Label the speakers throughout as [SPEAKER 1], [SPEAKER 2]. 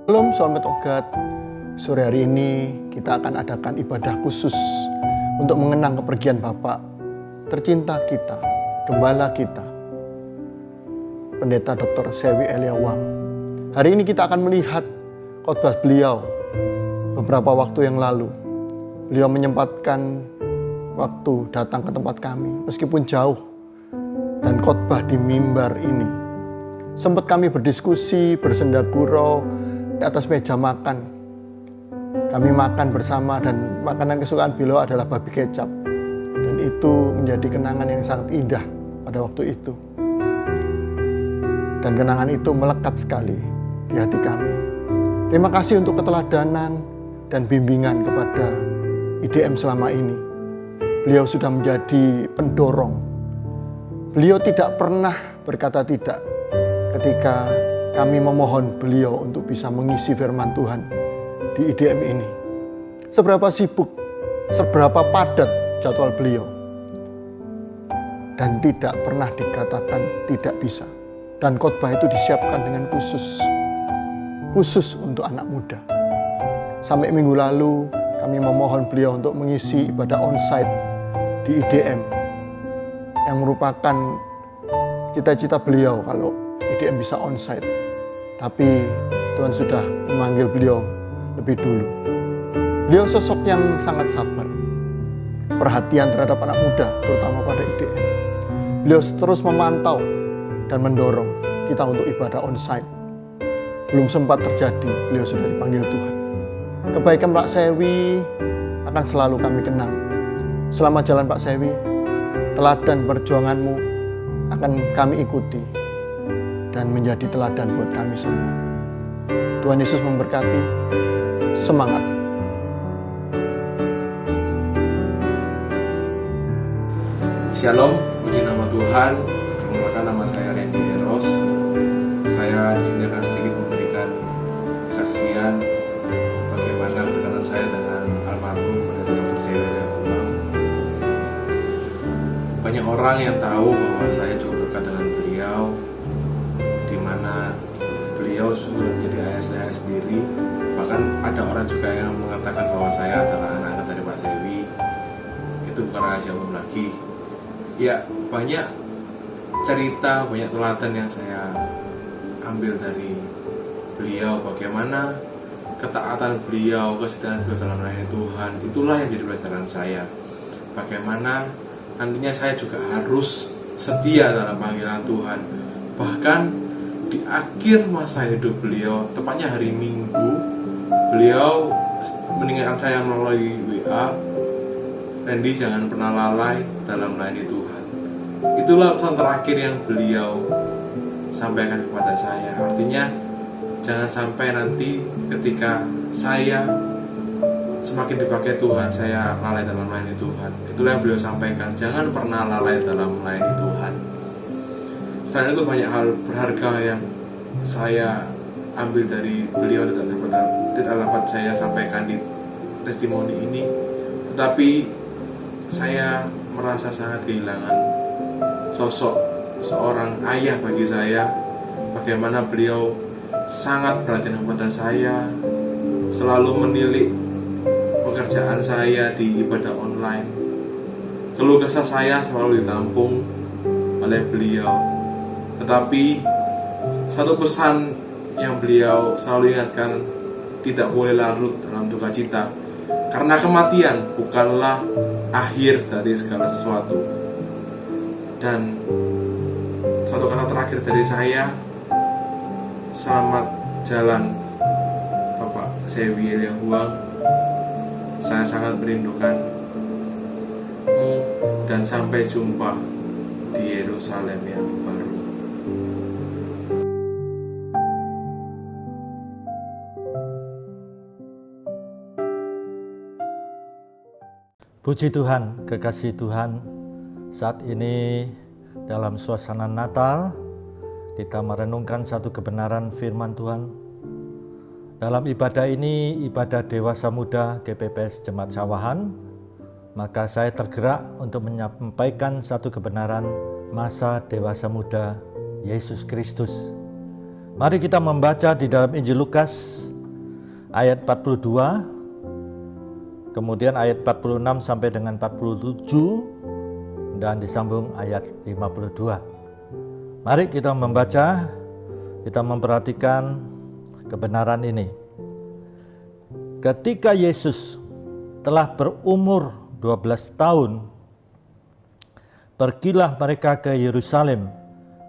[SPEAKER 1] Shalom Soulmate Ogat. Sore hari ini kita akan adakan ibadah khusus untuk mengenang kepergian Bapak tercinta kita, Gembala kita, Pendeta Dr. Sewi Eliawang. Hari ini kita akan melihat khotbah beliau beberapa waktu yang lalu. Beliau menyempatkan waktu datang ke tempat kami meskipun jauh, dan khotbah di mimbar ini. Sempat kami berdiskusi, bersenda gurau di atas meja makan. Kami makan bersama dan makanan kesukaan beliau adalah babi kecap. Dan itu menjadi kenangan yang sangat indah pada waktu itu. Dan kenangan itu melekat sekali di hati kami. Terima kasih untuk keteladanan dan bimbingan kepada IDM selama ini. Beliau sudah menjadi pendorong. Beliau tidak pernah berkata tidak ketika kami memohon beliau untuk bisa mengisi firman Tuhan di IDM ini. Seberapa sibuk, seberapa padat jadwal beliau. Dan tidak pernah dikatakan tidak bisa. Dan khotbah itu disiapkan dengan khusus untuk anak muda. Sampai minggu lalu kami memohon beliau untuk mengisi ibadah onsite di IDM, yang merupakan cita-cita beliau kalau IDM bisa onsite. Tapi Tuhan sudah memanggil beliau lebih dulu. Beliau sosok yang sangat sabar, perhatian terhadap anak muda, terutama pada IDM. Beliau terus memantau dan mendorong kita untuk ibadah onsite. Belum sempat terjadi, beliau sudah dipanggil Tuhan. Kebaikan Pak Sewi akan selalu kami kenang. Selamat jalan Pak Sewi, teladan perjuanganmu akan kami ikuti dan menjadi teladan buat kami semua. Tuhan Yesus memberkati. Semangat.
[SPEAKER 2] Shalom, puji nama Tuhan. Perkenalkan, nama saya Randy Eros. Saya di sini akan sedikit memberikan kesaksian bagaimana kedekatan saya dengan almarhum Pendeta Dr. Sewi Eliawang. Banyak orang yang tahu bahwa saya cukup dekat dengan beliau, di mana beliau sudah menjadi ayah saya sendiri. Bahkan ada orang juga yang mengatakan bahwa saya adalah anak dari Pak Sewi. Itu bukan rahasia umum lagi. Ya, banyak cerita, banyak teladan yang saya ambil dari beliau. Bagaimana ketaatan beliau, kesetiaan beliau dalam melayani Tuhan. Itulah yang jadi pelajaran saya. Bagaimana nantinya saya juga harus setia dalam panggilan Tuhan. Bahkan di akhir masa hidup beliau, tepatnya hari Minggu, beliau mengingatkan saya melalui WA, Randy, jangan pernah lalai dalam melayani Tuhan. Itulah pesan terakhir yang beliau sampaikan kepada saya. Artinya jangan sampai nanti ketika saya semakin dipakai Tuhan, saya lalai dalam melayani Tuhan. Itulah yang beliau sampaikan, jangan pernah lalai dalam melayani Tuhan. Selain itu banyak hal berharga yang saya ambil dari beliau, tidak dapat saya sampaikan di testimoni ini. Tetapi saya merasa sangat kehilangan sosok seorang ayah bagi saya. Bagaimana beliau sangat perhatian kepada saya, selalu menilik pekerjaan saya di ibadah online. Keluh kesah saya selalu ditampung oleh beliau. Tetapi satu pesan yang beliau selalu ingatkan, tidak boleh larut dalam duka cita, karena kematian bukanlah akhir dari segala sesuatu. Dan satu kata terakhir dari saya, selamat jalan Bapak Sewi Eliawang. Saya sangat merindukanmu, dan sampai jumpa di Yerusalem yang baru.
[SPEAKER 3] Puji Tuhan, kekasih Tuhan, saat ini dalam suasana Natal, kita merenungkan satu kebenaran firman Tuhan. Dalam ibadah ini, ibadah Dewasa Muda GPPS Jemaat Sawahan, maka saya tergerak untuk menyampaikan satu kebenaran masa dewasa muda Yesus Kristus. Mari kita membaca di dalam Injil Lukas ayat 42, kemudian ayat 46 sampai dengan 47, dan disambung ayat 52. Mari kita membaca, kita memperhatikan kebenaran ini. Ketika Yesus telah berumur 12 tahun, pergilah mereka ke Yerusalem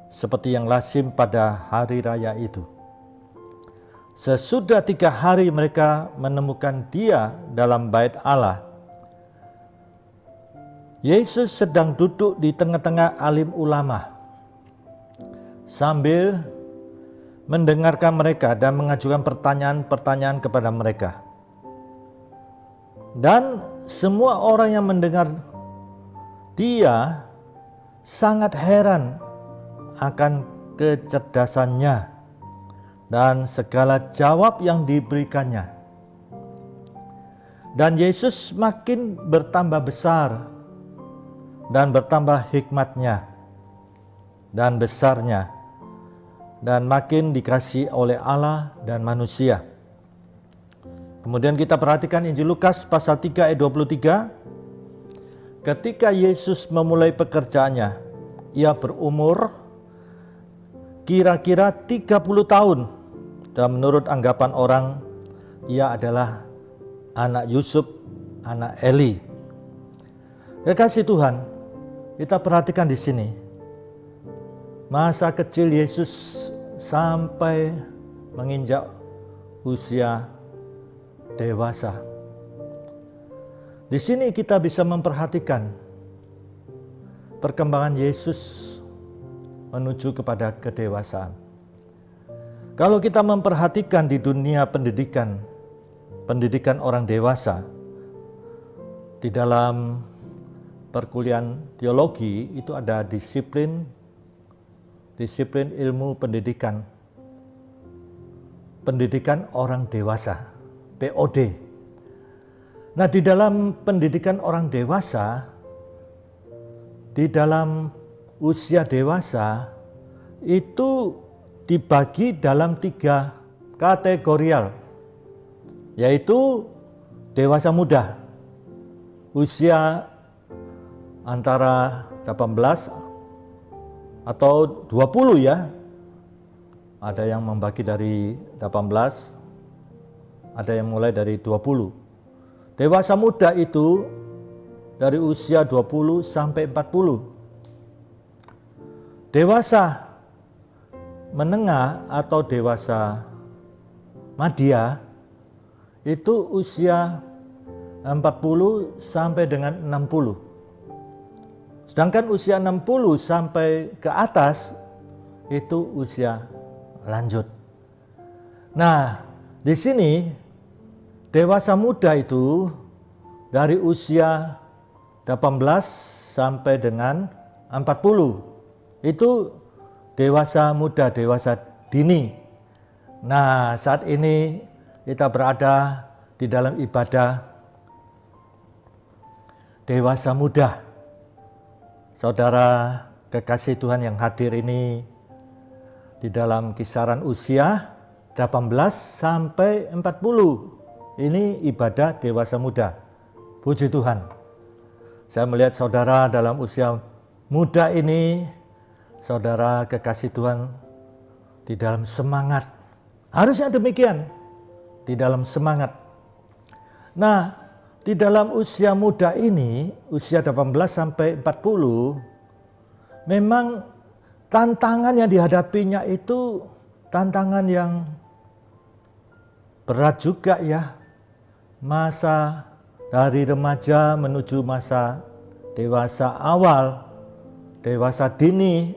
[SPEAKER 3] seperti yang lazim pada hari raya itu. Sesudah 3 hari mereka menemukan Dia dalam bait Allah. Yesus sedang duduk di tengah-tengah alim ulama sambil mendengarkan mereka dan mengajukan pertanyaan-pertanyaan kepada mereka. Dan semua orang yang mendengar Dia sangat heran akan kecerdasannya dan segala jawab yang diberikannya. Dan Yesus makin bertambah besar dan bertambah hikmatnya dan besarnya, dan makin dikasihi oleh Allah dan manusia. Kemudian kita perhatikan Injil Lukas pasal 3 ayat 23. Ketika Yesus memulai pekerjaannya, Ia berumur kira-kira 30 tahun. Dan menurut anggapan orang, Ia adalah anak Yusuf, anak Eli. Kekasih Tuhan, kita perhatikan di sini. Masa kecil Yesus sampai menginjak usia dewasa. Di sini kita bisa memperhatikan perkembangan Yesus menuju kepada kedewasaan. Kalau kita memperhatikan di dunia pendidikan orang dewasa, di dalam perkuliahan teologi itu ada disiplin ilmu pendidikan orang dewasa, POD. Nah, di dalam pendidikan orang dewasa, di dalam usia dewasa, itu dibagi dalam 3 kategorial, yaitu dewasa muda, usia antara 18 atau 20 ya. Ada yang membagi dari 18, ada yang mulai dari 20. Dewasa muda itu dari usia 20 sampai 40. Dewasa menengah atau dewasa madya itu usia 40 sampai dengan 60. Sedangkan usia 60 sampai ke atas itu usia lanjut. Nah, di sini dewasa muda itu dari usia 18 sampai dengan 40. Itu dewasa muda, dewasa dini. Nah, saat ini kita berada di dalam ibadah dewasa muda. Saudara kekasih Tuhan yang hadir ini di dalam kisaran usia 18 sampai 40. Ini ibadah dewasa muda. Puji Tuhan. Saya melihat saudara dalam usia muda ini, saudara kekasih Tuhan di dalam semangat. Harusnya demikian, di dalam semangat. Nah, di dalam usia muda ini, usia 18 sampai 40, memang tantangan yang dihadapinya itu tantangan yang berat juga ya. Masa dari remaja menuju masa dewasa awal, dewasa dini,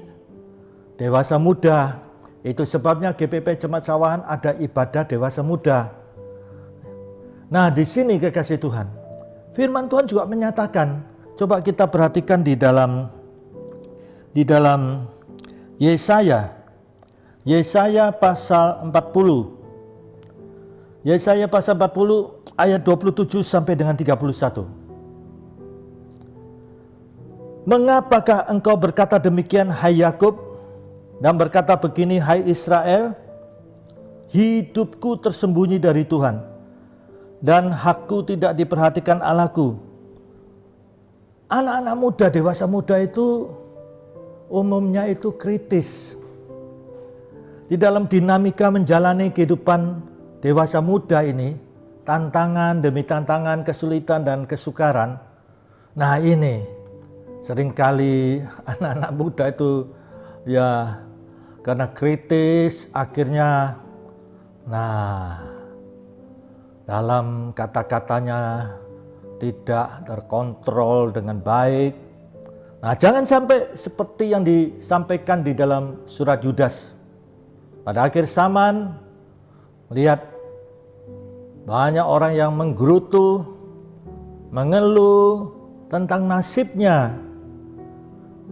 [SPEAKER 3] dewasa muda. Itu sebabnya GPP Jemaat Sawahan ada ibadah dewasa muda. Nah, di sini kekasih Tuhan, firman Tuhan juga menyatakan, coba kita perhatikan di dalam Yesaya pasal 40. Yesaya pasal 40 ayat 27 sampai dengan 31. Mengapakah engkau berkata demikian, hai Yakub, dan berkata begini, hai Israel? Hidupku tersembunyi dari Tuhan. dan hakku tidak diperhatikan Allahku. Anak-anak muda, dewasa muda itu umumnya itu kritis. Di dalam dinamika menjalani kehidupan dewasa muda ini, tantangan demi tantangan, kesulitan dan kesukaran. Nah ini, seringkali anak-anak muda itu ya karena kritis akhirnya, dalam kata-katanya tidak terkontrol dengan baik. Nah, jangan sampai seperti yang disampaikan di dalam surat Yudas. Pada akhir zaman, lihat banyak orang yang menggerutu, mengeluh tentang nasibnya,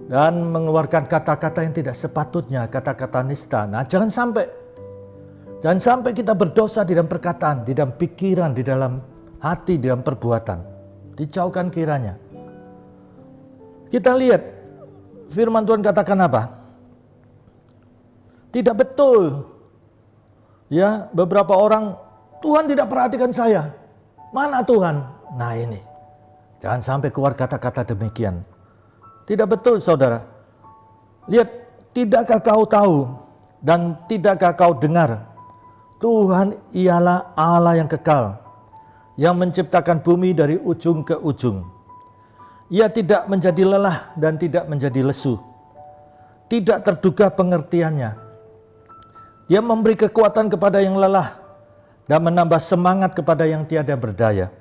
[SPEAKER 3] dan mengeluarkan kata-kata yang tidak sepatutnya, kata-kata nista. Nah, jangan sampai kita berdosa di dalam perkataan, di dalam pikiran, di dalam hati, di dalam perbuatan. Dijauhkan kiranya. Kita lihat firman Tuhan katakan apa? Tidak betul. Ya, beberapa orang, Tuhan tidak perhatikan saya. Mana Tuhan? Nah ini. Jangan sampai keluar kata-kata demikian. Tidak betul saudara. Lihat, tidakkah kau tahu dan tidakkah kau dengar? Tuhan ialah Allah yang kekal, yang menciptakan bumi dari ujung ke ujung. Ia tidak menjadi lelah dan tidak menjadi lesu. Tidak terduga pengertiannya. Dia memberi kekuatan kepada yang lelah dan menambah semangat kepada yang tiada berdaya.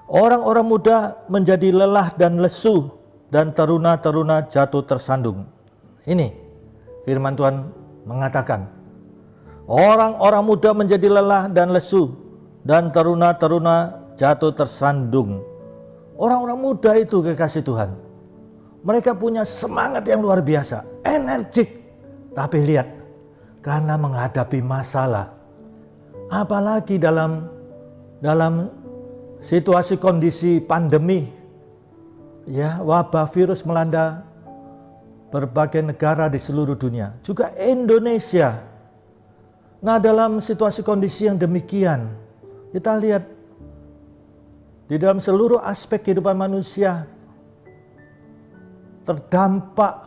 [SPEAKER 3] Orang-orang muda menjadi lelah dan lesu, dan teruna-teruna jatuh tersandung. Ini firman Tuhan mengatakan, orang-orang muda menjadi lelah dan lesu, dan teruna-teruna jatuh tersandung. Orang-orang muda itu kekasih Tuhan, mereka punya semangat yang luar biasa, energik. Tapi lihat, karena menghadapi masalah, apalagi dalam situasi kondisi pandemi, ya, wabah virus melanda berbagai negara di seluruh dunia, juga Indonesia. Nah, dalam situasi kondisi yang demikian, kita lihat di dalam seluruh aspek kehidupan manusia terdampak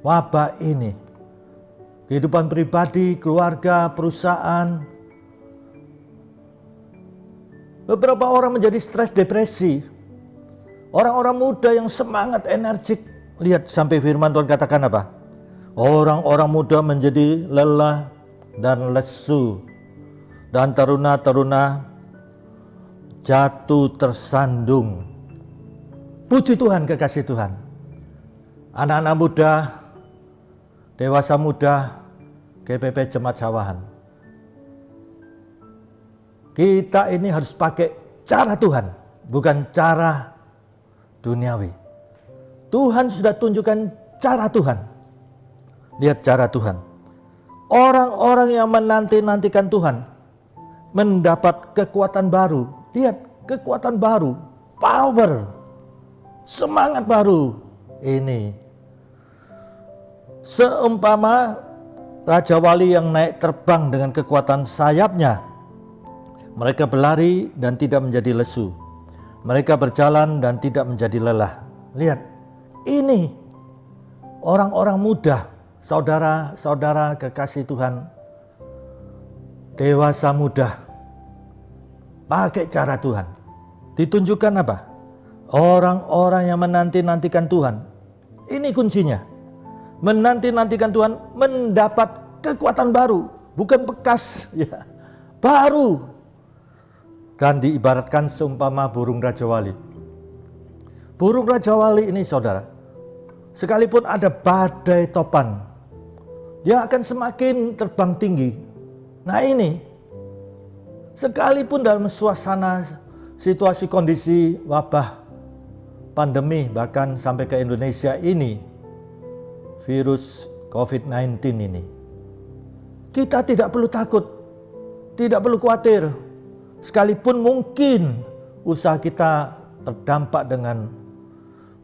[SPEAKER 3] wabah ini. Kehidupan pribadi, keluarga, perusahaan. Beberapa orang menjadi stres, depresi. Orang-orang muda yang semangat, energik. Lihat sampai firman Tuhan katakan apa? Orang-orang muda menjadi lelah dan lesu, dan teruna-teruna jatuh tersandung. Puji Tuhan, kekasih Tuhan. Anak-anak muda, dewasa muda, GPP Jemaat Sawahan. Kita ini harus pakai cara Tuhan, bukan cara duniawi. Tuhan sudah tunjukkan cara Tuhan. Lihat cara Tuhan. Orang-orang yang menanti-nantikan Tuhan mendapat kekuatan baru. Lihat, kekuatan baru, power, semangat baru. Ini seumpama Raja Wali yang naik terbang dengan kekuatan sayapnya. Mereka berlari dan tidak menjadi lesu. Mereka berjalan dan tidak menjadi lelah. Lihat, ini orang-orang muda, saudara-saudara kekasih Tuhan, dewasa muda, pakai cara Tuhan. Ditunjukkan apa? Orang-orang yang menanti-nantikan Tuhan. Ini kuncinya. Menanti-nantikan Tuhan mendapat kekuatan baru, bukan bekas, ya, baru. Dan diibaratkan seumpama burung Raja Wali. Burung Raja Wali ini saudara, sekalipun ada badai topan, dia akan semakin terbang tinggi. Nah ini, sekalipun dalam suasana situasi kondisi wabah pandemi, bahkan sampai ke Indonesia ini, virus COVID-19 ini, kita tidak perlu takut, tidak perlu khawatir. Sekalipun mungkin usaha kita terdampak dengan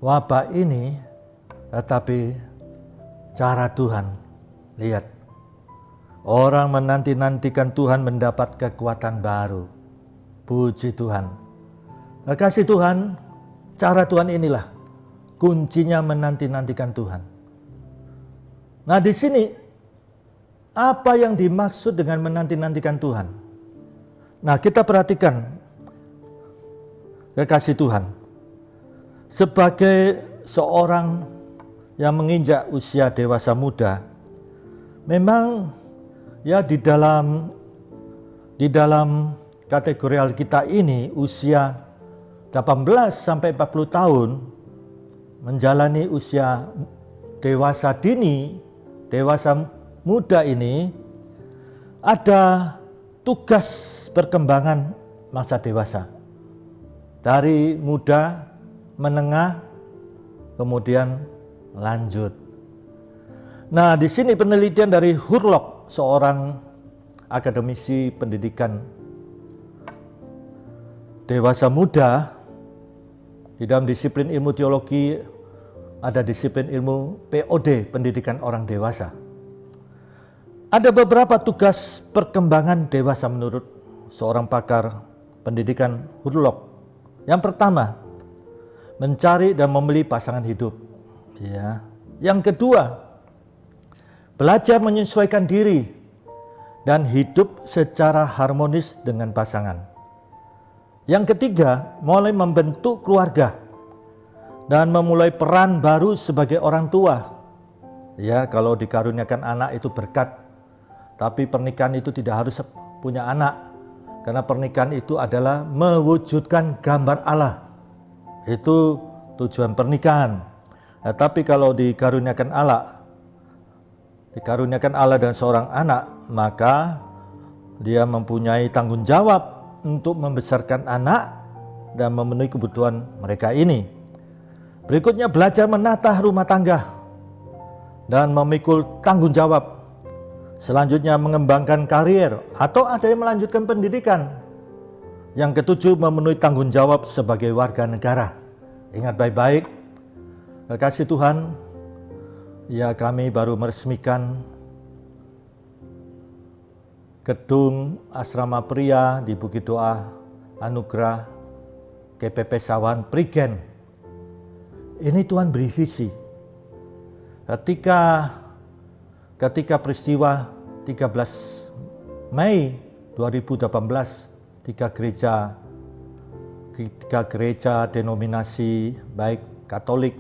[SPEAKER 3] wabah ini, tetapi cara Tuhan, lihat, Orang menanti-nantikan Tuhan mendapat kekuatan baru. Puji Tuhan. Kasih Tuhan, cara Tuhan inilah kuncinya menanti-nantikan Tuhan. Nah, di sini apa yang dimaksud dengan menanti-nantikan Tuhan? Nah, kita perhatikan, kekasih Tuhan, sebagai seorang yang menginjak usia dewasa muda, memang ya di dalam kategori kita ini usia 18 sampai 40 tahun menjalani usia dewasa dini, dewasa muda ini, ada tugas perkembangan masa dewasa. Dari muda, menengah, kemudian lanjut. Nah, di sini penelitian dari Hurlock, seorang akademisi pendidikan dewasa muda, di dalam disiplin ilmu teologi ada disiplin ilmu POD, pendidikan orang dewasa. Ada beberapa tugas perkembangan dewasa menurut seorang pakar pendidikan Hurlock. Yang pertama, mencari dan membeli pasangan hidup. Ya. Yang kedua, belajar menyesuaikan diri dan hidup secara harmonis dengan pasangan. Yang ketiga, mulai membentuk keluarga dan memulai peran baru sebagai orang tua. Ya, kalau dikaruniakan anak itu berkat, tapi pernikahan itu tidak harus punya anak. Karena pernikahan itu adalah mewujudkan gambar Allah. Itu tujuan pernikahan. Nah, tapi kalau dikaruniakan Allah dan seorang anak, maka dia mempunyai tanggung jawab untuk membesarkan anak dan memenuhi kebutuhan mereka ini. Berikutnya, belajar menata rumah tangga dan memikul tanggung jawab. Selanjutnya, mengembangkan karier atau ada yang melanjutkan pendidikan. Yang ketujuh, memenuhi tanggung jawab sebagai warga negara. Ingat baik-baik, kekasih Tuhan, ya kami baru meresmikan gedung asrama pria di Bukit Doa Anugerah GPP Sawan Prigen. Ini Tuhan beri visi. Ketika peristiwa 13 Mei 2018, tiga gereja denominasi baik Katolik,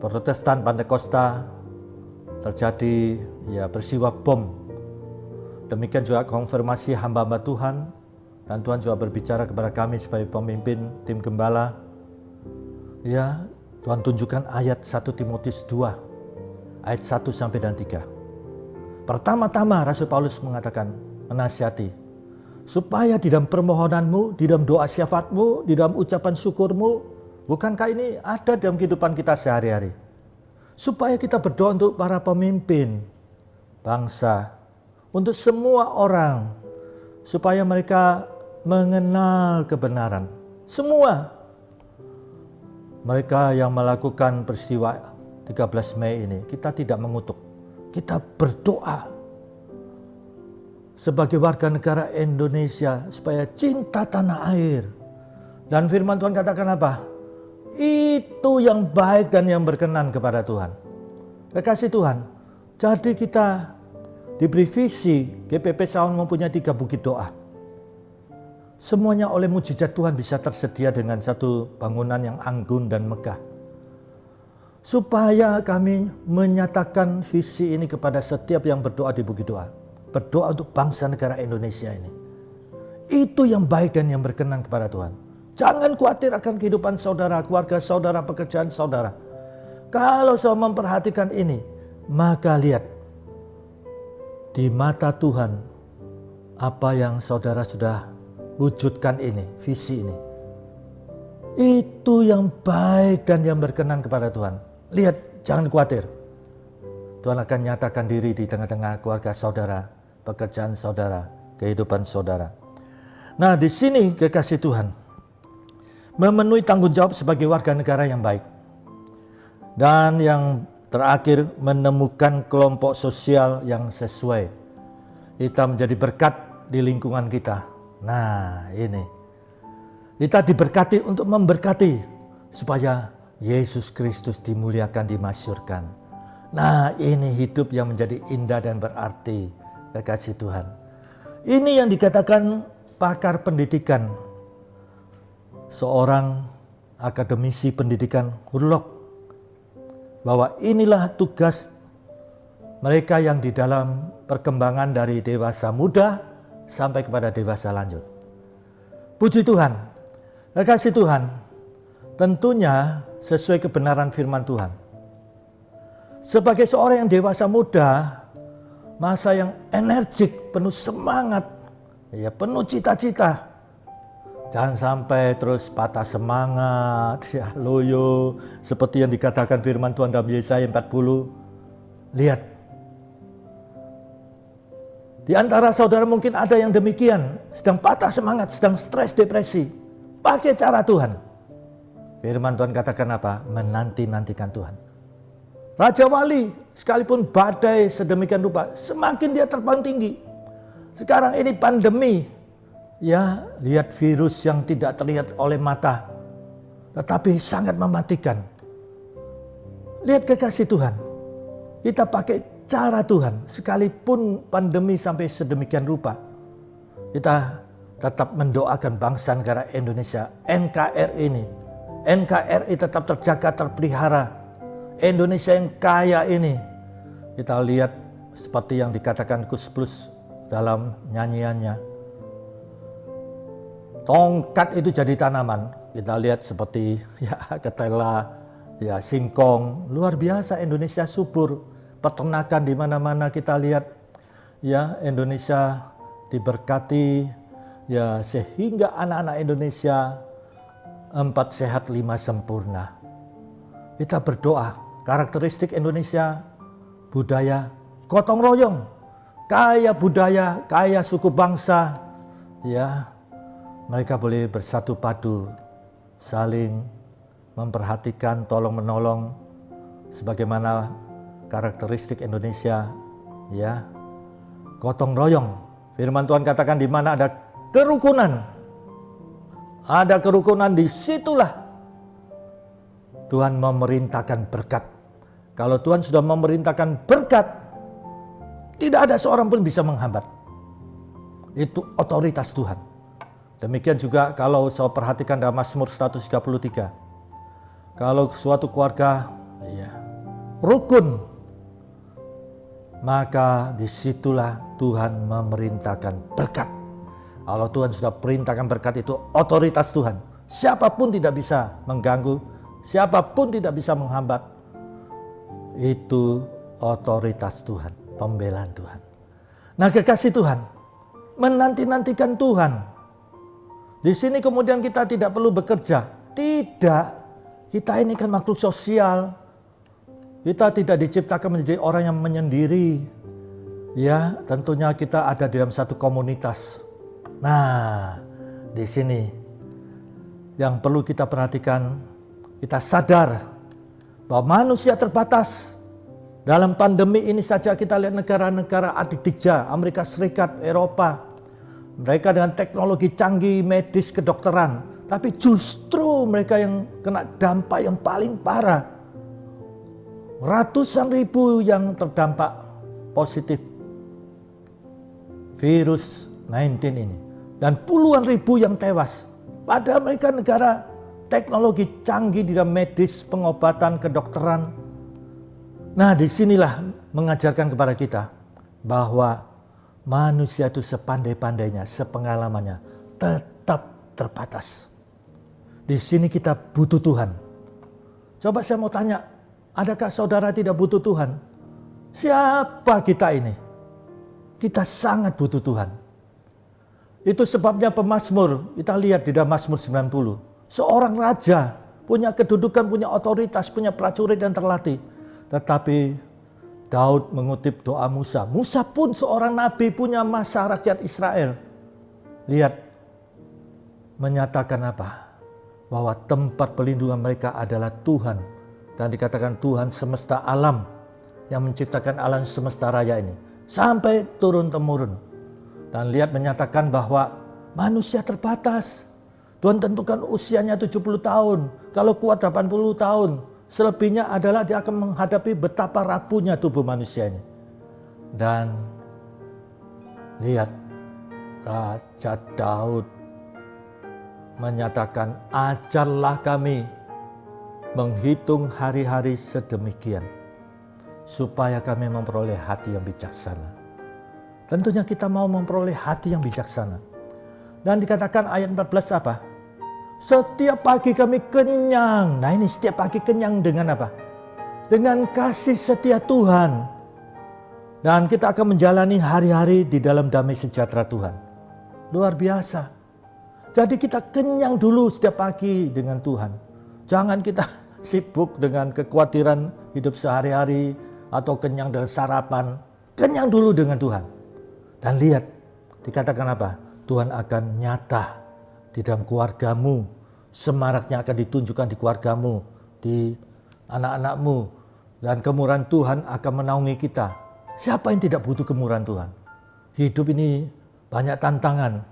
[SPEAKER 3] Protestan, Pantekosta terjadi ya peristiwa bom. Demikian juga konfirmasi hamba-hamba Tuhan, dan Tuhan juga berbicara kepada kami sebagai pemimpin tim gembala. Ya, Tuhan tunjukkan ayat 1 Timotius 2 ayat 1 sampai dan 3. Pertama-tama Rasul Paulus mengatakan, menasihati supaya di dalam permohonanmu, di dalam doa syafaatmu, di dalam ucapan syukurmu, bukankah ini ada dalam kehidupan kita sehari-hari? Supaya kita berdoa untuk para pemimpin bangsa, untuk semua orang, supaya mereka mengenal kebenaran. Semua mereka yang melakukan peristiwa 13 Mei ini, kita tidak mengutuk, kita berdoa sebagai warga negara Indonesia supaya cinta tanah air. Dan firman Tuhan katakan apa? Itu yang baik dan yang berkenan kepada Tuhan. Kekasih Tuhan, jadi kita diberi visi, GPP Sawan mempunyai 3 bukit doa. Semuanya oleh mujizat Tuhan bisa tersedia dengan satu bangunan yang anggun dan megah. Supaya kami menyatakan visi ini kepada setiap yang berdoa di bukit doa. Berdoa untuk bangsa negara Indonesia ini. Itu yang baik dan yang berkenan kepada Tuhan. Jangan khawatir akan kehidupan saudara, keluarga saudara, pekerjaan saudara. Kalau saya memperhatikan ini, maka lihat di mata Tuhan apa yang saudara sudah wujudkan ini, visi ini. Itu yang baik dan yang berkenan kepada Tuhan. Lihat, jangan khawatir. Tuhan akan nyatakan diri di tengah-tengah keluarga saudara, pekerjaan saudara, kehidupan saudara. Nah, di sini kekasih Tuhan, memenuhi tanggung jawab sebagai warga negara yang baik. Dan yang terakhir menemukan kelompok sosial yang sesuai. Kita menjadi berkat di lingkungan kita. Nah ini, kita diberkati untuk memberkati supaya Yesus Kristus dimuliakan, dimasyurkan. Nah ini hidup yang menjadi indah dan berarti, kekasih Tuhan. Ini yang dikatakan pakar pendidikan, seorang akademisi pendidikan Hurlock, bahwa inilah tugas mereka yang di dalam perkembangan dari dewasa muda sampai kepada dewasa lanjut. Puji Tuhan, kekasih Tuhan, tentunya sesuai kebenaran firman Tuhan. Sebagai seorang yang dewasa muda, masa yang energik, penuh semangat, ya penuh cita-cita. Jangan sampai terus patah semangat, ya loyo, seperti yang dikatakan firman Tuhan dalam Yesaya 40. Lihat, di antara saudara mungkin ada yang demikian, sedang patah semangat, sedang stres, depresi. Pakai cara Tuhan. Firman Tuhan katakan apa? Menanti-nantikan Tuhan. Raja Wali, sekalipun badai sedemikian rupa, semakin dia terbang tinggi. Sekarang ini pandemi, ya lihat virus yang tidak terlihat oleh mata, tetapi sangat mematikan. Lihat kekasih Tuhan, kita pakai cara Tuhan, sekalipun pandemi sampai sedemikian rupa, kita tetap mendoakan bangsa negara Indonesia, NKRI ini. NKRI tetap terjaga, terpelihara. Indonesia yang kaya ini, kita lihat seperti yang dikatakan Kus Plus dalam nyanyiannya. Tongkat itu jadi tanaman, kita lihat seperti ya ketela, ya singkong, luar biasa. Indonesia subur, peternakan di mana-mana kita lihat, ya Indonesia diberkati, ya sehingga anak-anak Indonesia 4 sehat 5 sempurna. Kita berdoa, karakteristik Indonesia, budaya gotong royong, kaya budaya, kaya suku bangsa, ya mereka boleh bersatu padu, saling memperhatikan, tolong menolong, sebagaimana karakteristik Indonesia, ya gotong royong. Firman Tuhan katakan di mana ada kerukunan, disitulah Tuhan memerintahkan berkat. Kalau Tuhan sudah memerintahkan berkat, tidak ada seorang pun bisa menghambat. Itu otoritas Tuhan. Demikian juga kalau saya perhatikan dalam Mazmur 133. Kalau suatu keluarga ya, rukun, maka disitulah Tuhan memerintahkan berkat. Kalau Tuhan sudah perintahkan berkat, itu otoritas Tuhan. Siapapun tidak bisa mengganggu, siapapun tidak bisa menghambat. Itu otoritas Tuhan, pembelaan Tuhan. Nah kekasih Tuhan, menanti-nantikan Tuhan. Di sini kemudian kita tidak perlu bekerja. Tidak, kita ini kan makhluk sosial. Kita tidak diciptakan menjadi orang yang menyendiri. Ya, tentunya kita ada di dalam satu komunitas. Nah, di sini yang perlu kita perhatikan, kita sadar bahwa manusia terbatas. Dalam pandemi ini saja kita lihat negara-negara adidikja, Amerika Serikat, Eropa. Mereka dengan teknologi canggih, medis, kedokteran. Tapi justru mereka yang kena dampak yang paling parah. Ratusan ribu yang terdampak positif virus 19 ini. Dan puluhan ribu yang tewas. Padahal mereka negara teknologi canggih di dalam medis, pengobatan, kedokteran. Nah disinilah mengajarkan kepada kita bahwa manusia itu sepandai-pandainya, sepengalamannya tetap terbatas. Di sini kita butuh Tuhan. Coba saya mau tanya, adakah saudara tidak butuh Tuhan? Siapa kita ini? Kita sangat butuh Tuhan. Itu sebabnya pemazmur, kita lihat di dalam Mazmur 90. Seorang raja, punya kedudukan, punya otoritas, punya prajurit yang terlatih. Tetapi Daud mengutip doa Musa. Musa pun seorang nabi, punya masa rakyat Israel. Lihat, menyatakan apa? Bahwa tempat pelindungan mereka adalah Tuhan. Dan dikatakan Tuhan semesta alam yang menciptakan alam semesta raya ini sampai turun-temurun. Dan lihat menyatakan bahwa manusia terbatas. Tuhan tentukan usianya 70 tahun, kalau kuat 80 tahun. Selebihnya adalah dia akan menghadapi betapa rapuhnya tubuh manusia ini. Dan lihat, Raja Daud menyatakan, ajarlah kami menghitung hari-hari sedemikian, supaya kami memperoleh hati yang bijaksana. Tentunya kita mau memperoleh hati yang bijaksana. Dan dikatakan ayat 14 apa? Setiap pagi kami kenyang. Nah ini setiap pagi kenyang dengan apa? Dengan kasih setia Tuhan. Dan kita akan menjalani hari-hari di dalam damai sejahtera Tuhan. Luar biasa. Jadi kita kenyang dulu setiap pagi dengan Tuhan. Jangan kita sibuk dengan kekhawatiran hidup sehari-hari atau kenyang dengan sarapan. Kenyang dulu dengan Tuhan. Dan lihat, dikatakan apa? Tuhan akan nyata di dalam keluargamu. Semaraknya akan ditunjukkan di keluargamu, di anak-anakmu. Dan kemurahan Tuhan akan menaungi kita. Siapa yang tidak butuh kemurahan Tuhan? Hidup ini banyak tantangan.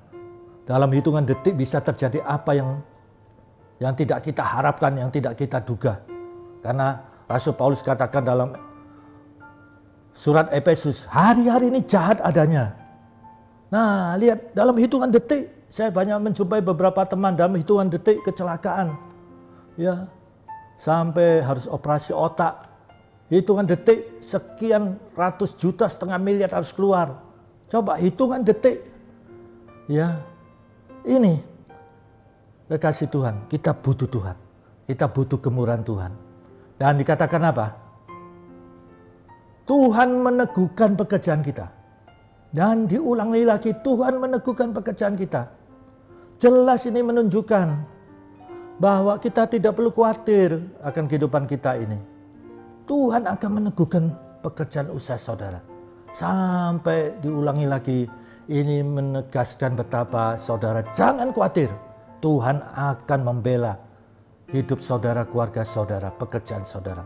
[SPEAKER 3] Dalam hitungan detik bisa terjadi apa yang tidak kita harapkan, yang tidak kita duga. Karena Rasul Paulus katakan dalam surat Efesus, hari-hari ini jahat adanya. Nah, lihat dalam hitungan detik, saya banyak menjumpai beberapa teman dalam hitungan detik kecelakaan. Ya, sampai harus operasi otak. Hitungan detik sekian ratus juta, setengah miliar harus keluar. Coba hitungan detik. Ya, ini kekasih Tuhan, kita butuh Tuhan. Kita butuh kemurahan Tuhan. Dan dikatakan apa? Tuhan meneguhkan pekerjaan kita. Dan diulangi lagi, Tuhan meneguhkan pekerjaan kita. Jelas ini menunjukkan bahwa kita tidak perlu khawatir akan kehidupan kita ini. Tuhan akan meneguhkan pekerjaan usaha saudara. Sampai diulangi lagi, ini menegaskan betapa saudara jangan khawatir. Tuhan akan membela hidup saudara, keluarga saudara, pekerjaan saudara.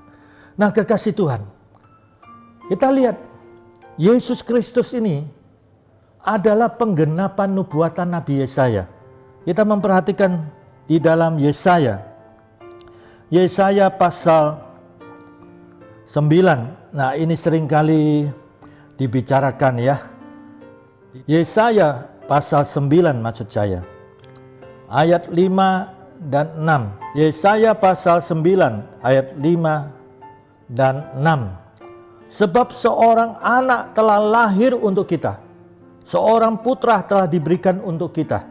[SPEAKER 3] Nah, kekasih Tuhan, kita lihat Yesus Kristus ini adalah penggenapan nubuatan Nabi Yesaya. Kita memperhatikan di dalam Yesaya. Yesaya pasal 9. Nah, ini seringkali dibicarakan ya. Yesaya pasal 9 maksud saya. Ayat 5 dan 6. Yesaya pasal 9 ayat 5 dan 6. Sebab seorang anak telah lahir untuk kita, seorang putra telah diberikan untuk kita.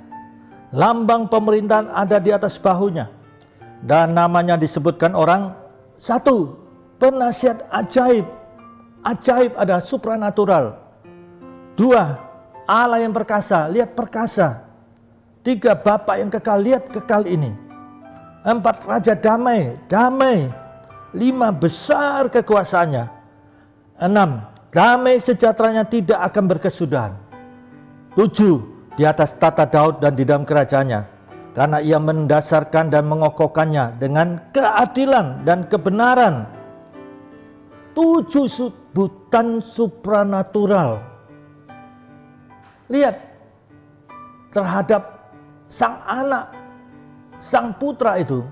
[SPEAKER 3] Lambang pemerintahan ada di atas bahunya, dan namanya disebutkan orang. 1. Penasihat ajaib. Ajaib ada supranatural. 2. Allah yang perkasa. Lihat perkasa. 3. Bapa yang kekal. Lihat kekal ini. 4. Raja damai. Damai. 5. Besar kekuasaannya. 6. Damai sejahteranya tidak akan berkesudahan. 7. Di atas tata Daud dan di dalam kerajaannya, karena ia mendasarkan dan mengokohkannya dengan keadilan dan kebenaran. 7 sebutan supranatural. Lihat terhadap sang anak, sang putra itu,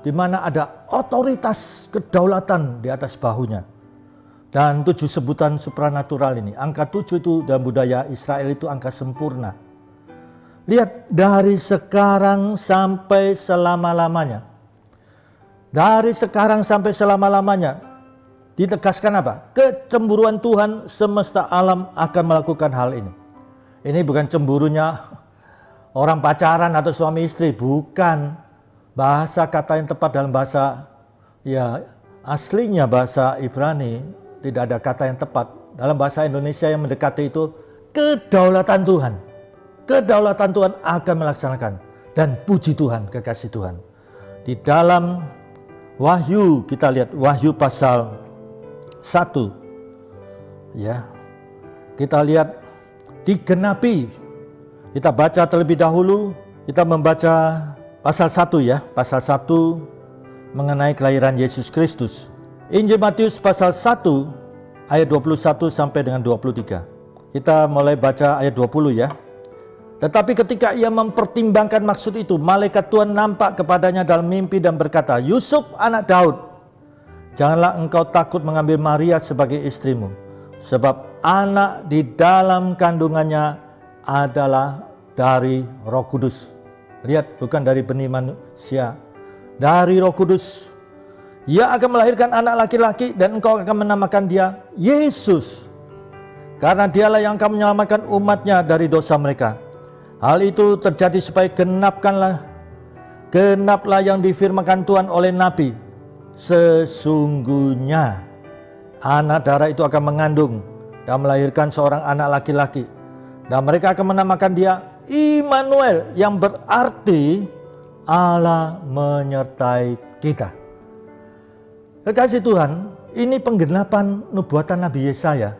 [SPEAKER 3] di mana ada otoritas kedaulatan di atas bahunya. Dan 7 sebutan supranatural ini. Angka 7 itu dalam budaya Israel itu angka sempurna. Lihat dari sekarang sampai selama-lamanya. Dari sekarang sampai selama-lamanya. Ditegaskan apa? Kecemburuan Tuhan semesta alam akan melakukan hal ini. Ini bukan cemburunya orang pacaran atau suami istri. Bukan. Bahasa kata yang tepat dalam bahasa ya aslinya bahasa Ibrani. Tidak ada kata yang tepat. Dalam bahasa Indonesia yang mendekati itu kedaulatan Tuhan. Kedaulatan Tuhan akan melaksanakan. Dan puji Tuhan, kekasih Tuhan. Di dalam Wahyu, kita lihat Wahyu pasal 1. Ya. Kita lihat digenapi. Kita baca terlebih dahulu. Kita membaca pasal 1 ya. Pasal 1 mengenai kelahiran Yesus Kristus. Injil Matius pasal 1 ayat 21 sampai dengan 23. Kita mulai baca ayat 20 ya. Tetapi ketika ia mempertimbangkan maksud itu, malaikat Tuhan nampak kepadanya dalam mimpi dan berkata, Yusuf anak Daud, janganlah engkau takut mengambil Maria sebagai istrimu, sebab anak di dalam kandungannya adalah dari Roh Kudus. Lihat, bukan dari benih manusia, dari Roh Kudus. Ia akan melahirkan anak laki-laki dan engkau akan menamakan dia Yesus, karena dialah yang akan menyelamatkan umatnya dari dosa mereka. Hal itu terjadi supaya genaplah yang difirmankan Tuhan oleh Nabi. Sesungguhnya anak darah itu akan mengandung dan melahirkan seorang anak laki-laki, dan mereka akan menamakan dia Immanuel, yang berarti Allah menyertai kita. Kekasih Tuhan, ini penggenapan nubuatan Nabi Yesaya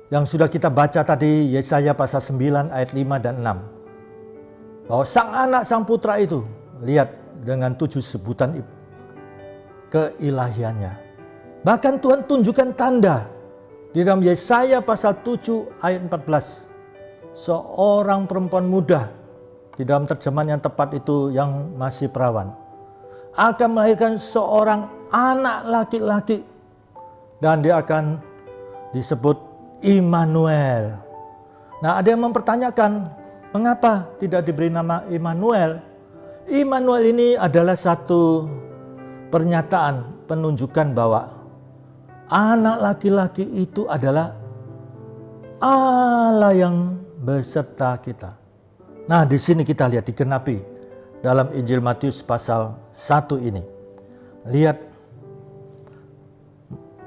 [SPEAKER 3] yang sudah kita baca tadi, Yesaya pasal 9 ayat 5 dan 6. Bahwa sang anak, sang putra itu, lihat dengan 7 sebutan keilahiannya. Bahkan Tuhan tunjukkan tanda di dalam Yesaya pasal 7 ayat 14. Seorang perempuan muda, di dalam terjemahan yang tepat itu yang masih perawan, akan melahirkan seorang anak laki-laki, dan dia akan disebut Immanuel. Nah, ada yang mempertanyakan, mengapa tidak diberi nama Immanuel? Immanuel ini adalah satu pernyataan penunjukan bahwa anak laki-laki itu adalah Allah yang beserta kita. Nah, di sini kita lihat digenapi dalam Injil Matius pasal 1 ini. Lihat,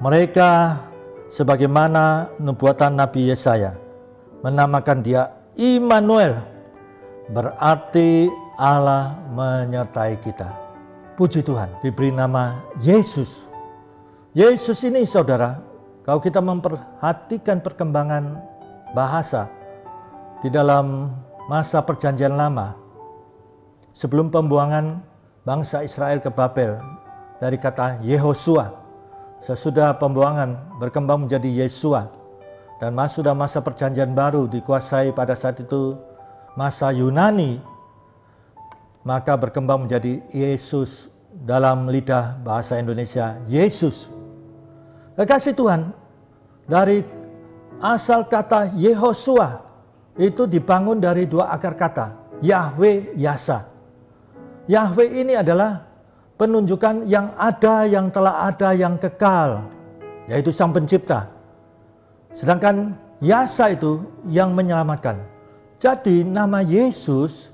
[SPEAKER 3] mereka sebagaimana nubuatan Nabi Yesaya menamakan dia Immanuel, berarti Allah menyertai kita. Puji Tuhan, diberi nama Yesus. Yesus ini, saudara, kalau kita memperhatikan perkembangan bahasa di dalam masa perjanjian lama, sebelum pembuangan bangsa Israel ke Babel dari kata Yehosua, sesudah pembuangan berkembang menjadi Yesua, dan masuk dalam masa perjanjian baru dikuasai pada saat itu masa Yunani, maka berkembang menjadi Yesus dalam lidah bahasa Indonesia, Yesus. Kekasih Tuhan, dari asal kata Yehosua itu dibangun dari 2 akar kata, Yahweh, Yasa. Yahweh ini adalah penunjukan yang ada, yang telah ada, yang kekal, yaitu Sang Pencipta. Sedangkan Yasa itu yang menyelamatkan. Jadi nama Yesus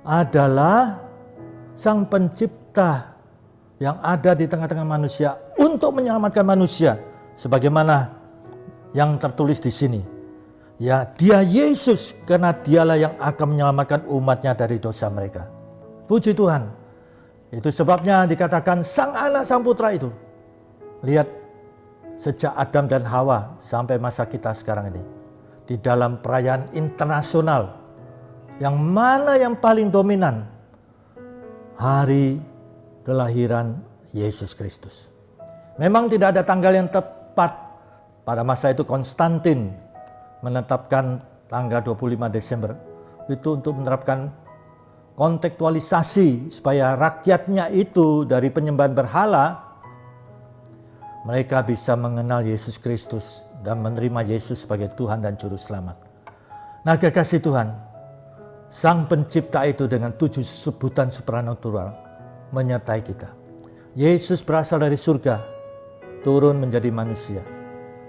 [SPEAKER 3] adalah Sang Pencipta yang ada di tengah-tengah manusia untuk menyelamatkan manusia, sebagaimana yang tertulis di sini. Ya, dia Yesus karena dialah yang akan menyelamatkan umatnya dari dosa mereka. Puji Tuhan. Itu sebabnya dikatakan sang anak, sang putra itu. Lihat, sejak Adam dan Hawa sampai masa kita sekarang ini, di dalam perayaan internasional, yang mana yang paling dominan? Hari kelahiran Yesus Kristus. Memang tidak ada tanggal yang tepat. Pada masa itu Konstantin menetapkan tanggal 25 Desember itu untuk menerapkan kontekstualisasi supaya rakyatnya itu dari penyembahan berhala, mereka bisa mengenal Yesus Kristus dan menerima Yesus sebagai Tuhan dan Juru Selamat. Nah, kekasih Tuhan, Sang Pencipta itu dengan 7 sebutan supranatural menyertai kita. Yesus berasal dari surga, turun menjadi manusia.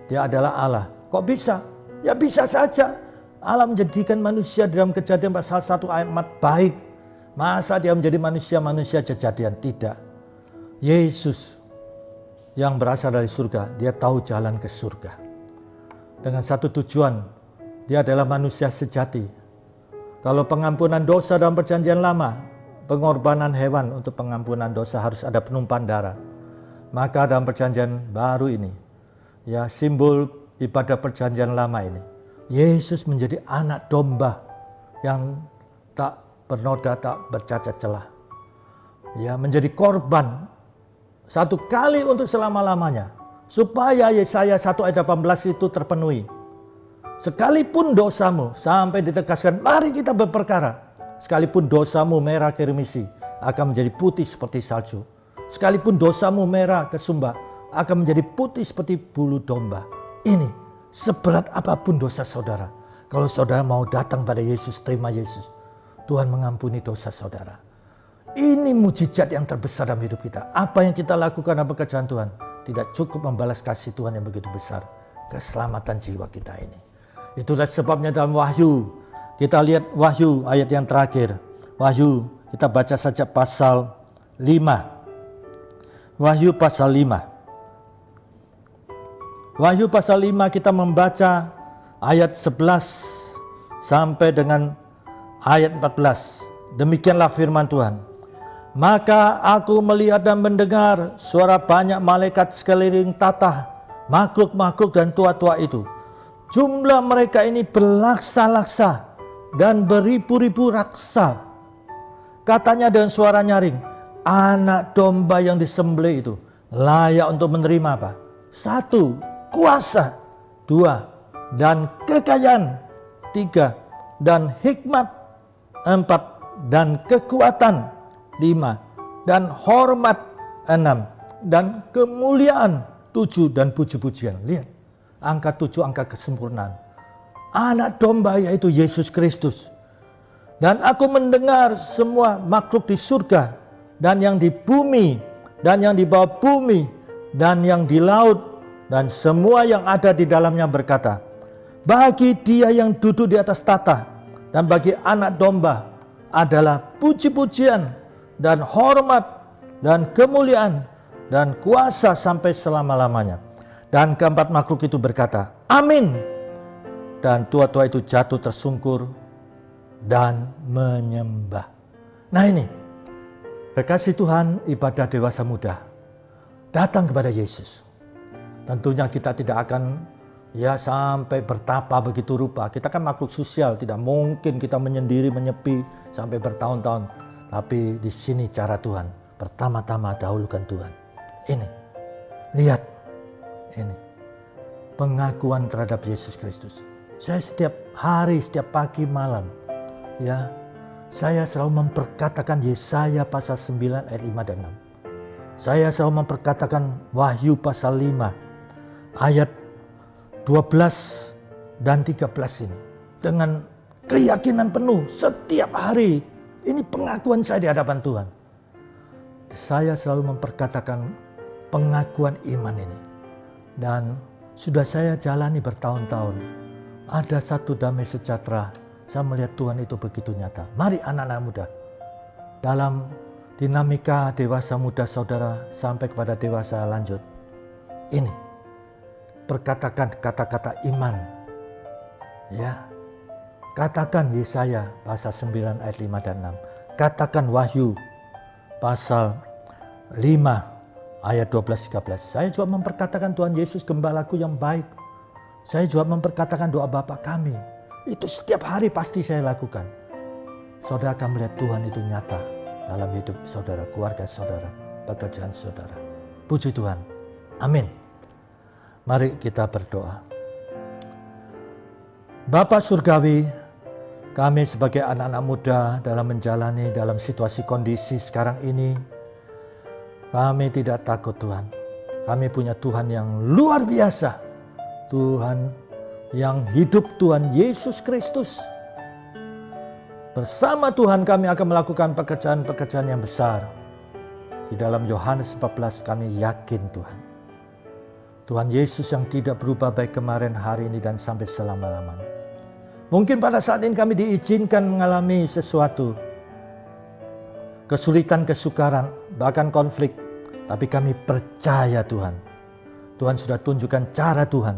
[SPEAKER 3] Dia adalah Allah. Kok bisa? Ya bisa saja. Allah menjadikan manusia dalam Kejadian pasal 1 ayat 4 baik. Masa dia menjadi manusia kejadian? Tidak. Yesus yang berasal dari surga, dia tahu jalan ke surga. Dengan satu tujuan, dia adalah manusia sejati. Kalau pengampunan dosa dalam perjanjian lama, pengorbanan hewan untuk pengampunan dosa harus ada penumpahan darah. Maka dalam perjanjian baru ini, ya simbol ibadah perjanjian lama ini, Yesus menjadi anak domba yang tak bernoda, tak bercacat celah. ya menjadi korban satu kali untuk selama-lamanya, supaya Yesaya 1 ayat 18 itu terpenuhi. Sekalipun dosamu, sampai ditegaskan, mari kita berperkara. Sekalipun dosamu merah kirmisi, akan menjadi putih seperti salju. Sekalipun dosamu merah kesumba, akan menjadi putih seperti bulu domba. Ini seberat apapun dosa saudara. Kalau saudara mau datang pada Yesus, terima Yesus, Tuhan mengampuni dosa saudara. Ini mujizat yang terbesar dalam hidup kita. Apa yang kita lakukan dalam pekerjaan Tuhan tidak cukup membalas kasih Tuhan yang begitu besar. Keselamatan jiwa kita ini. Itulah sebabnya dalam Wahyu, kita lihat Wahyu ayat yang terakhir. Wahyu, kita baca saja pasal 5. Wahyu pasal 5. Wahyu pasal 5 kita membaca ayat 11 sampai dengan ayat 14. Demikianlah firman Tuhan. Maka aku melihat dan mendengar suara banyak malaikat sekeliling tata, makhluk-makhluk dan tua-tua itu. Jumlah mereka ini berlaksa-laksa dan beribu-ribu raksa. Katanya dengan suara nyaring, anak domba yang disembelih itu layak untuk menerima apa? 1. Kuasa. 2. Dan kekayaan. 3. Dan hikmat. 4. Dan kekuatan. 5. Dan hormat. 6. Dan kemuliaan. 7. Dan puji-pujian. Lihat. Angka 7, angka kesempurnaan. Anak domba yaitu Yesus Kristus. Dan aku mendengar semua makhluk di surga dan yang di bumi dan yang di bawah bumi dan yang di laut dan semua yang ada di dalamnya berkata, bagi Dia yang duduk di atas tahta dan bagi anak domba adalah puji-pujian dan hormat dan kemuliaan dan kuasa sampai selama-lamanya. Dan keempat makhluk itu berkata, amin. Dan tua-tua itu jatuh tersungkur dan menyembah. Nah ini, berkasih Tuhan ibadah dewasa muda. Datang kepada Yesus. Tentunya kita tidak akan sampai bertapa begitu rupa. Kita kan makhluk sosial, tidak mungkin kita menyendiri, menyepi sampai bertahun-tahun. Tapi di sini cara Tuhan. Pertama-tama dahulukan Tuhan. Ini, lihat. Ini pengakuan terhadap Yesus Kristus. Saya setiap hari, setiap pagi, malam, saya selalu memperkatakan Yesaya pasal 9 ayat 5 dan 6. Saya selalu memperkatakan Wahyu pasal 5 ayat 12 dan 13 ini. Dengan keyakinan penuh setiap hari. Ini pengakuan saya di hadapan Tuhan. Saya selalu memperkatakan pengakuan iman ini. Dan sudah saya jalani bertahun-tahun. Ada satu damai sejahtera. Saya melihat Tuhan itu begitu nyata. Mari anak-anak muda. Dalam dinamika dewasa muda saudara sampai kepada dewasa lanjut. Ini. Perkatakan kata-kata iman. Katakan Yesaya pasal 9 ayat 5 dan 6. Katakan Wahyu pasal 5 ayat 12-13. Saya juga memperkatakan Tuhan Yesus gembalaku yang baik. Saya juga memperkatakan doa Bapa kami. Itu setiap hari pasti saya lakukan. Saudara akan melihat Tuhan itu nyata dalam hidup saudara, keluarga saudara, pekerjaan saudara. Puji Tuhan. Amin. Mari kita berdoa. Bapa Surgawi, kami sebagai anak-anak muda dalam menjalani dalam situasi kondisi sekarang ini, kami tidak takut Tuhan. Kami punya Tuhan yang luar biasa. Tuhan yang hidup, Tuhan Yesus Kristus. Bersama Tuhan kami akan melakukan pekerjaan-pekerjaan yang besar. Di dalam Yohanes 14 kami yakin Tuhan. Tuhan Yesus yang tidak berubah baik kemarin, hari ini, dan sampai selama-lamanya. Mungkin pada saat ini kami diizinkan mengalami sesuatu. Kesulitan, kesukaran, bahkan konflik. Tapi kami percaya Tuhan. Tuhan sudah tunjukkan cara Tuhan.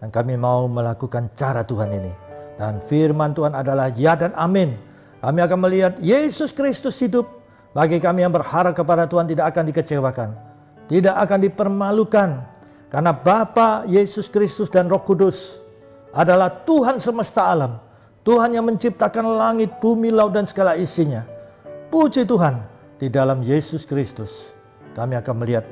[SPEAKER 3] Dan kami mau melakukan cara Tuhan ini. Dan firman Tuhan adalah ya dan amin. Kami akan melihat Yesus Kristus hidup. Bagi kami yang berharap kepada Tuhan tidak akan dikecewakan. Tidak akan dipermalukan. Karena Bapa, Yesus Kristus dan Roh Kudus adalah Tuhan semesta alam. Tuhan yang menciptakan langit, bumi, laut dan segala isinya. Puji Tuhan. di dalam Yesus Kristus, kami akan melihat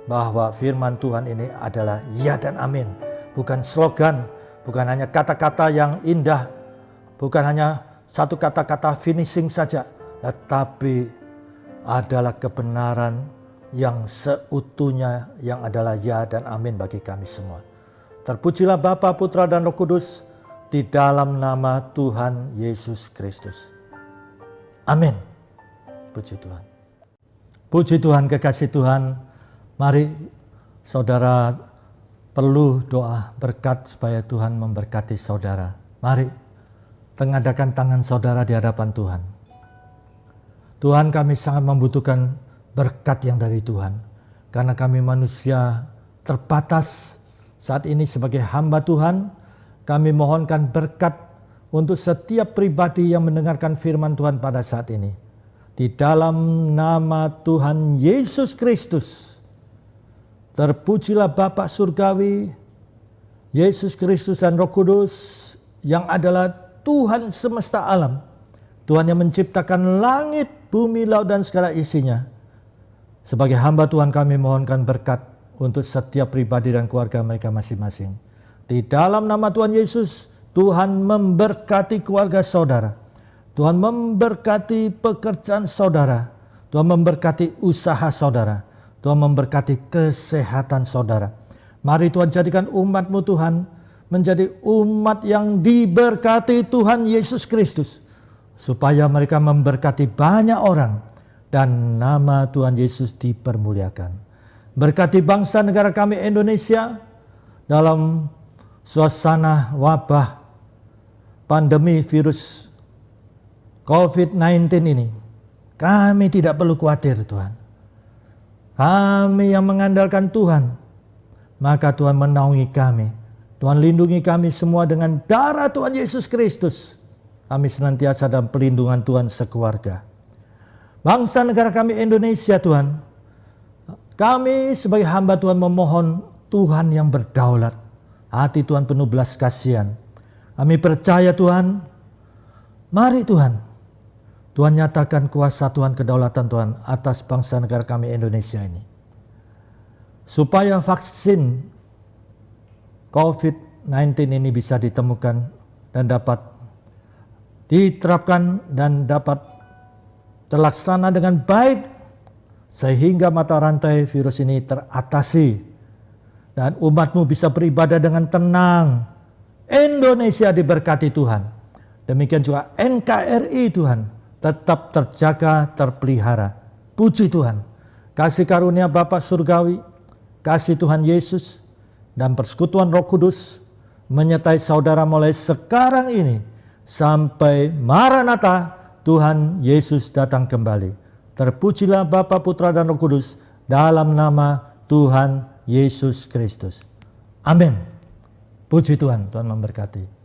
[SPEAKER 3] bahwa firman Tuhan ini adalah ya dan amin. Bukan slogan, bukan hanya kata-kata yang indah, bukan hanya satu kata-kata finishing saja, tetapi adalah kebenaran yang seutuhnya, yang adalah ya dan amin bagi kami semua. Terpujilah Bapa, Putra, dan Roh Kudus di dalam nama Tuhan Yesus Kristus. Amin. Puji Tuhan. Puji Tuhan, kekasih Tuhan. Mari saudara perlu doa berkat supaya Tuhan memberkati saudara. Mari tengadakan tangan saudara di hadapan Tuhan. Tuhan, kami sangat membutuhkan berkat yang dari Tuhan. Karena kami manusia terbatas saat ini sebagai hamba Tuhan. Kami mohonkan berkat untuk setiap pribadi yang mendengarkan firman Tuhan pada saat ini. Di dalam nama Tuhan Yesus Kristus. Terpujilah Bapa Surgawi, Yesus Kristus dan Roh Kudus yang adalah Tuhan semesta alam. Tuhan yang menciptakan langit, bumi, laut dan segala isinya. Sebagai hamba Tuhan kami mohonkan berkat untuk setiap pribadi dan keluarga mereka masing-masing. Di dalam nama Tuhan Yesus, Tuhan memberkati keluarga saudara. Tuhan memberkati pekerjaan saudara. Tuhan memberkati usaha saudara. Tuhan memberkati kesehatan saudara. Mari Tuhan jadikan umat-Mu Tuhan menjadi umat yang diberkati Tuhan Yesus Kristus. Supaya mereka memberkati banyak orang dan nama Tuhan Yesus dipermuliakan. Berkati bangsa negara kami Indonesia dalam suasana wabah pandemi virus COVID-19 ini. Kami tidak perlu khawatir Tuhan. Kami yang mengandalkan Tuhan, maka Tuhan menaungi kami. Tuhan lindungi kami semua dengan darah Tuhan Yesus Kristus. Kami senantiasa dalam pelindungan Tuhan sekeluarga. Bangsa negara kami Indonesia Tuhan, kami sebagai hamba Tuhan memohon Tuhan yang berdaulat. Hati Tuhan penuh belas kasihan. Kami percaya Tuhan, mari Tuhan. Tuhan nyatakan kuasa Tuhan, kedaulatan Tuhan atas bangsa negara kami Indonesia ini. Supaya vaksin COVID-19 ini bisa ditemukan dan dapat diterapkan dan dapat terlaksana dengan baik. Sehingga mata rantai virus ini teratasi. Dan umat-Mu bisa beribadah dengan tenang. Indonesia diberkati Tuhan. Demikian juga NKRI Tuhan. Tetap terjaga, terpelihara. Puji Tuhan. Kasih karunia Bapa Surgawi, kasih Tuhan Yesus, dan persekutuan Roh Kudus menyertai saudara mulai sekarang ini sampai Maranatha Tuhan Yesus datang kembali. Terpujilah Bapa, Putra, dan Roh Kudus dalam nama Tuhan Yesus Kristus. Amin. Puji Tuhan, Tuhan memberkati.